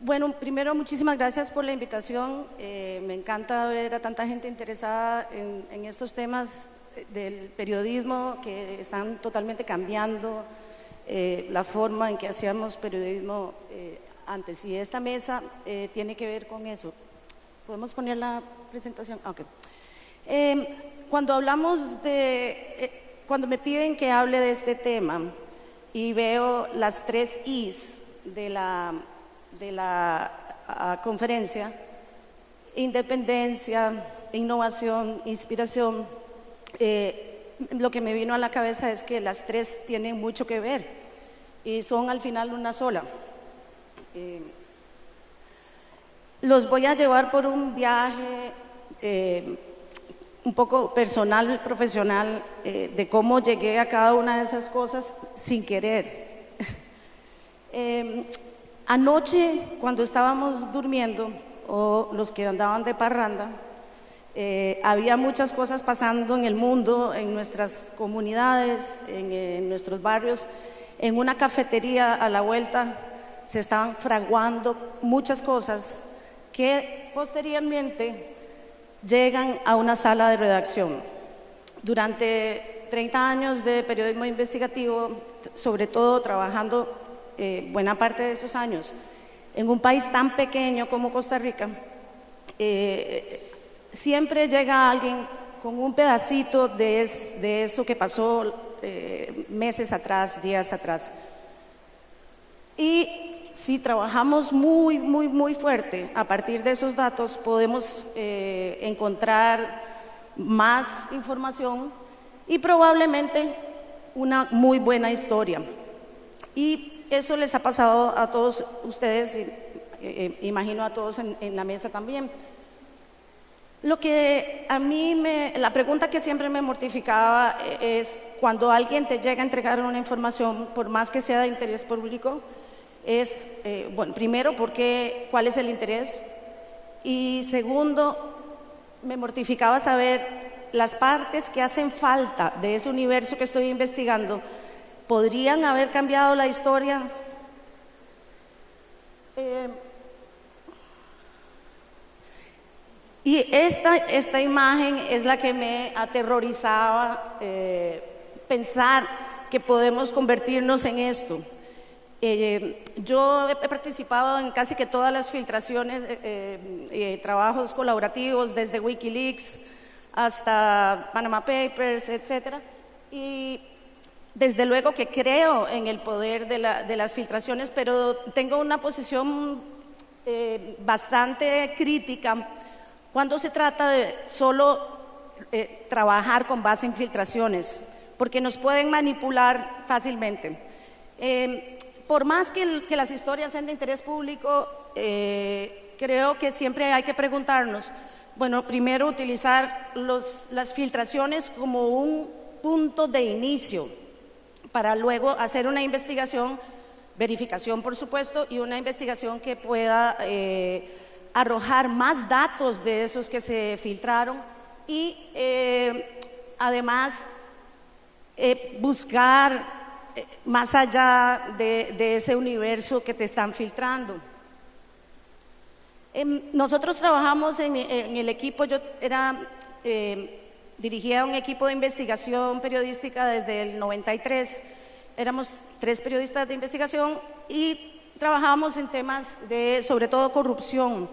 Bueno, primero, muchísimas gracias por la invitación. Me encanta ver a tanta gente interesada en estos temas del periodismo que están totalmente cambiando la forma en que hacíamos periodismo antes. Y esta mesa tiene que ver con eso. ¿Podemos poner la presentación? Ok. Cuando hablamos cuando me piden que hable de este tema y veo las 3 Is de la conferencia: independencia, innovación, inspiración, lo que me vino a la cabeza es que las 3 tienen mucho que ver y son al final una sola. Los voy a llevar por un viaje un poco personal, profesional, de cómo llegué a cada una de esas cosas sin querer. Anoche, cuando estábamos durmiendo, o los que andaban de parranda, había muchas cosas pasando en el mundo, en nuestras comunidades, en nuestros barrios. En una cafetería a la vuelta se estaban fraguando muchas cosas que posteriormente llegan a una sala de redacción. Durante 30 años de periodismo investigativo, sobre todo trabajando buena parte de esos años en un país tan pequeño como Costa Rica, siempre llega alguien con un pedacito de eso que pasó meses atrás, días atrás. Y si trabajamos muy, muy, muy fuerte, a partir de esos datos podemos encontrar más información y probablemente una muy buena historia. Y eso les ha pasado a todos ustedes, imagino a todos en la mesa también. Lo que a mí la pregunta que siempre me mortificaba es cuando alguien te llega a entregar una información, por más que sea de interés público, es, bueno, primero, ¿cuál es el interés? Y segundo, me mortificaba saber las partes que hacen falta de ese universo que estoy investigando. ¿Podrían haber cambiado la historia? Y esta imagen es la que me aterrorizaba, pensar que podemos convertirnos en esto. Yo he participado en casi que todas las filtraciones, trabajos colaborativos, desde Wikileaks hasta Panama Papers, etcétera, y desde luego que creo en el poder de las filtraciones, pero tengo una posición bastante crítica cuando se trata de solo trabajar con base en filtraciones, porque nos pueden manipular fácilmente. Por más que las historias sean de interés público, creo que siempre hay que preguntarnos, bueno, primero utilizar las filtraciones como un punto de inicio, para luego hacer una investigación, verificación por supuesto, y una investigación que pueda arrojar más datos de esos que se filtraron y además buscar más allá de ese universo que te están filtrando. Nosotros trabajamos en el equipo, yo dirigía un equipo de investigación periodística desde el 93. Éramos 3 periodistas de investigación y trabajábamos en temas de, sobre todo, corrupción.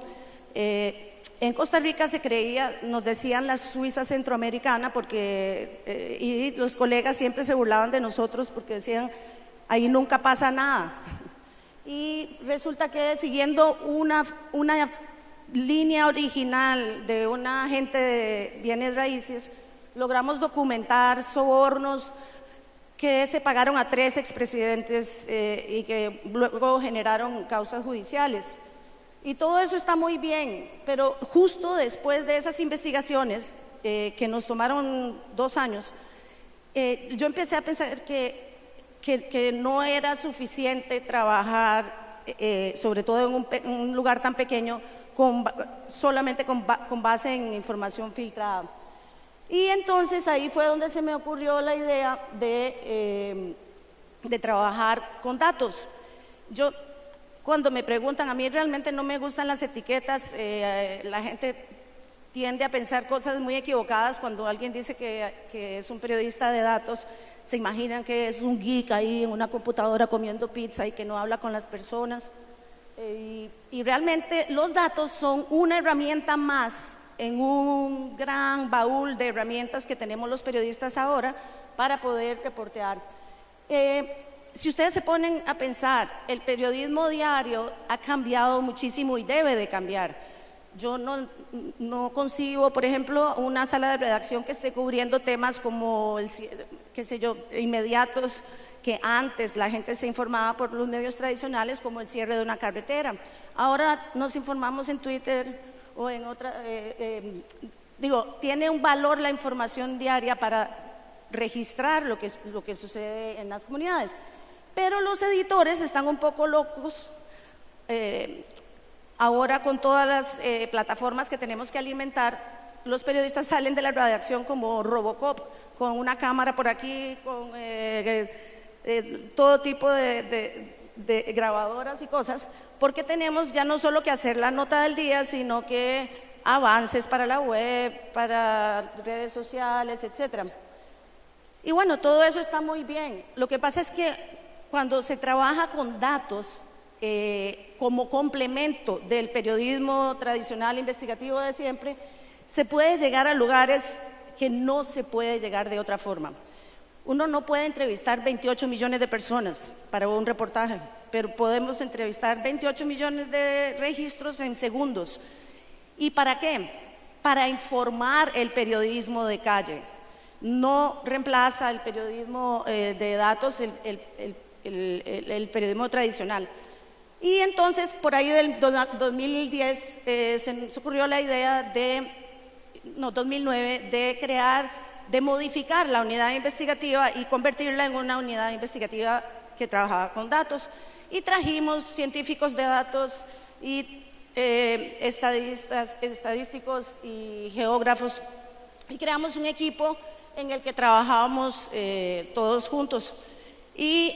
En Costa Rica se creía, nos decían la Suiza centroamericana, porque y los colegas siempre se burlaban de nosotros porque decían, ahí nunca pasa nada. Y resulta que siguiendo una línea original de una agente de bienes raíces, logramos documentar sobornos que se pagaron a 3 expresidentes y que luego generaron causas judiciales. Y todo eso está muy bien, pero justo después de esas investigaciones, que nos tomaron 2 años, yo empecé a pensar que no era suficiente trabajar, sobre todo en un lugar tan pequeño, solamente con base en información filtrada. Y entonces ahí fue donde se me ocurrió la idea de trabajar con datos. Yo cuando me preguntan, a mí realmente no me gustan las etiquetas, la gente tiende a pensar cosas muy equivocadas cuando alguien dice que es un periodista de datos, se imaginan que es un geek ahí en una computadora comiendo pizza y que no habla con las personas. Y realmente los datos son una herramienta más en un gran baúl de herramientas que tenemos los periodistas ahora para poder reportear. Si ustedes se ponen a pensar, el periodismo diario ha cambiado muchísimo y debe de cambiar. Yo no concibo, por ejemplo, una sala de redacción que esté cubriendo temas como, qué sé yo, inmediatos, que antes la gente se informaba por los medios tradicionales, como el cierre de una carretera. Ahora nos informamos en Twitter o en otra... tiene un valor la información diaria para registrar lo que sucede en las comunidades. Pero los editores están un poco locos ahora con todas las plataformas que tenemos que alimentar. Los periodistas salen de la redacción como Robocop, con una cámara por aquí, con todo tipo de grabadoras y cosas, porque tenemos ya no solo que hacer la nota del día, sino que avances para la web, para redes sociales, etcétera. Y bueno, todo eso está muy bien. Lo que pasa es que cuando se trabaja con datos como complemento del periodismo tradicional investigativo de siempre, se puede llegar a lugares que no se puede llegar de otra forma. Uno no puede entrevistar 28 millones de personas para un reportaje, pero podemos entrevistar 28 millones de registros en segundos. ¿Y para qué? Para informar el periodismo de calle. No reemplaza el periodismo de datos, el periodismo tradicional. Y entonces, por ahí del 2010, se nos ocurrió la idea 2009, de modificar la unidad investigativa y convertirla en una unidad investigativa que trabajaba con datos. Y trajimos científicos de datos y estadísticos y geógrafos, y creamos un equipo en el que trabajábamos todos juntos. Y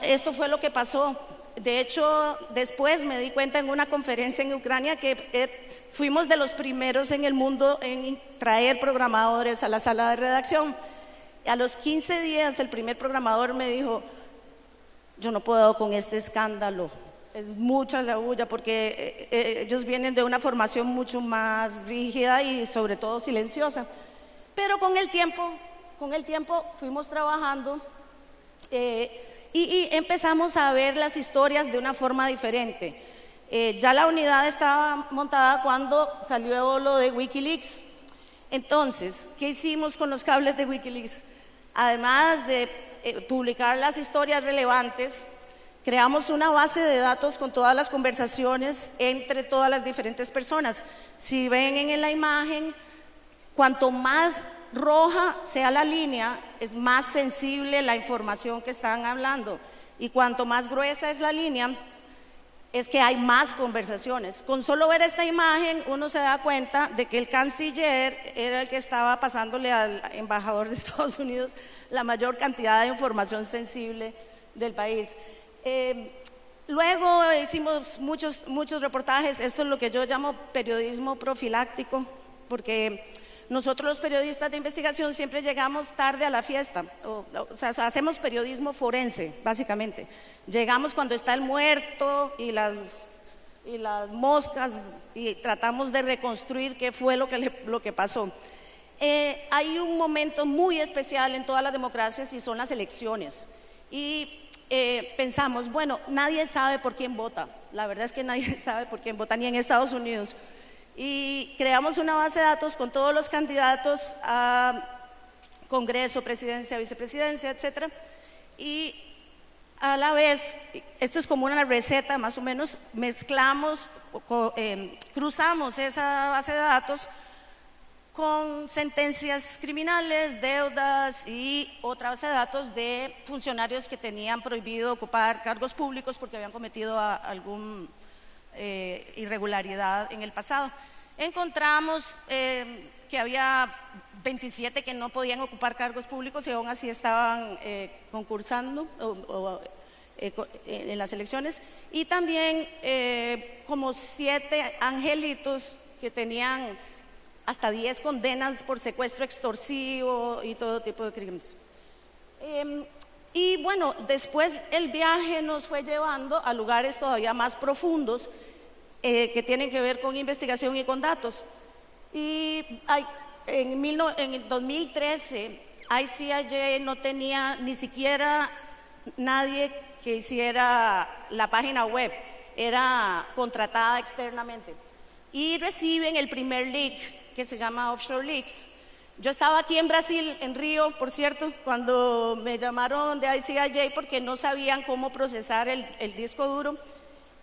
esto fue lo que pasó. De hecho, después me di cuenta en una conferencia en Ucrania que fuimos de los primeros en el mundo en traer programadores a la sala de redacción. Y a los 15 días el primer programador me dijo: yo no puedo con este escándalo, es mucha la bulla, porque ellos vienen de una formación mucho más rígida y sobre todo silenciosa. Pero con el tiempo fuimos trabajando y empezamos a ver las historias de una forma diferente. Ya la unidad estaba montada cuando salió lo de Wikileaks. Entonces, ¿qué hicimos con los cables de Wikileaks? Además de publicar las historias relevantes, creamos una base de datos con todas las conversaciones entre todas las diferentes personas. Si ven en la imagen, cuanto más roja sea la línea, es más sensible la información que están hablando, y cuanto más gruesa es la línea, es que hay más conversaciones. Con solo ver esta imagen, uno se da cuenta de que el canciller era el que estaba pasándole al embajador de Estados Unidos la mayor cantidad de información sensible del país. Luego hicimos muchos reportajes. Esto es lo que yo llamo periodismo profiláctico, porque nosotros los periodistas de investigación siempre llegamos tarde a la fiesta, o sea, hacemos periodismo forense, básicamente. Llegamos cuando está el muerto y las moscas, y tratamos de reconstruir qué fue lo que pasó. Hay un momento muy especial en todas las democracias y son las elecciones. Y pensamos, bueno, nadie sabe por quién vota. La verdad es que nadie sabe por quién vota, ni en Estados Unidos. Y creamos una base de datos con todos los candidatos a Congreso, presidencia, vicepresidencia, etcétera. Y a la vez, esto es como una receta más o menos, mezclamos, cruzamos esa base de datos con sentencias criminales, deudas y otra base de datos de funcionarios que tenían prohibido ocupar cargos públicos porque habían cometido alguna irregularidad en el pasado. Encontramos que había 27 que no podían ocupar cargos públicos y aún así estaban concursando en las elecciones, y también como 7 angelitos que tenían hasta 10 condenas por secuestro extorsivo y todo tipo de crímenes. Y bueno, después el viaje nos fue llevando a lugares todavía más profundos que tienen que ver con investigación y con datos. Y en 2013 ICIJ no tenía ni siquiera nadie que hiciera la página web, era contratada externamente. Y reciben el primer leak que se llama Offshore Leaks. Yo estaba aquí en Brasil, en Río, por cierto, cuando me llamaron de ICIJ porque no sabían cómo procesar el disco duro.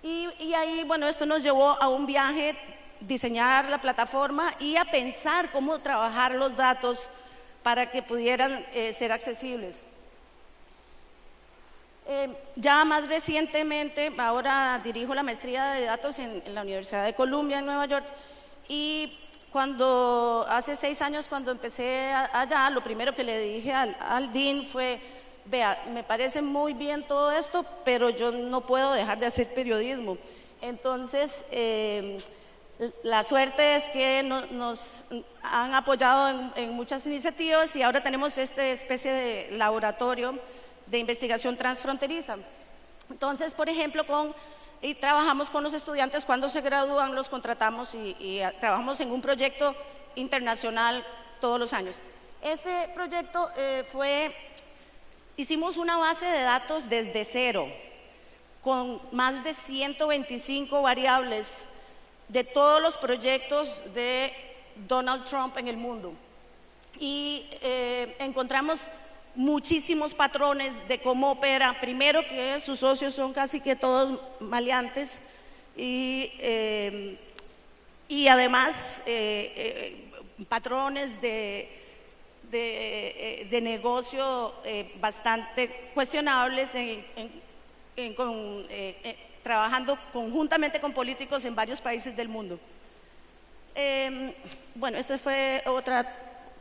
Y ahí, bueno, esto nos llevó a un viaje, diseñar la plataforma y a pensar cómo trabajar los datos para que pudieran ser accesibles. Ya más recientemente, ahora dirijo la maestría de datos en la Universidad de Columbia en Nueva York, y hace 6 años cuando empecé allá, lo primero que le dije al dean fue: vea, me parece muy bien todo esto, pero yo no puedo dejar de hacer periodismo. Entonces, la suerte es que nos han apoyado en muchas iniciativas y ahora tenemos esta especie de laboratorio de investigación transfronteriza. Entonces, por ejemplo, trabajamos con los estudiantes cuando se gradúan, los contratamos y trabajamos en un proyecto internacional todos los años. Este proyecto hicimos una base de datos desde cero, con más de 125 variables de todos los proyectos de Donald Trump en el mundo. Y encontramos muchísimos patrones de cómo opera. Primero, que sus socios son casi que todos maleantes y además patrones de negocio bastante cuestionables trabajando conjuntamente con políticos en varios países del mundo. Bueno, este fue otro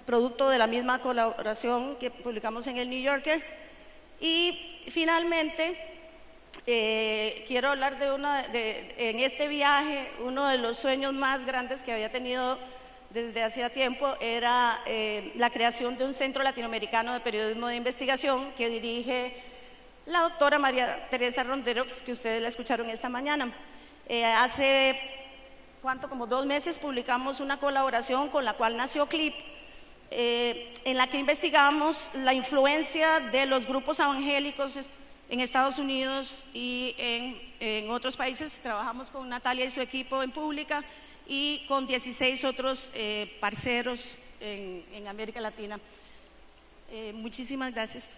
producto de la misma colaboración que publicamos en el New Yorker. Y finalmente quiero hablar en este viaje, uno de los sueños más grandes que había tenido desde hacía tiempo era la creación de un centro latinoamericano de periodismo de investigación que dirige la doctora María Teresa Ronderos, que ustedes la escucharon esta mañana. Hace como 2 meses publicamos una colaboración con la cual nació CLIP, en la que investigamos la influencia de los grupos evangélicos en Estados Unidos y en otros países. Trabajamos con Natalia y su equipo en Pública y con 16 otros parceros en América Latina. Muchísimas gracias.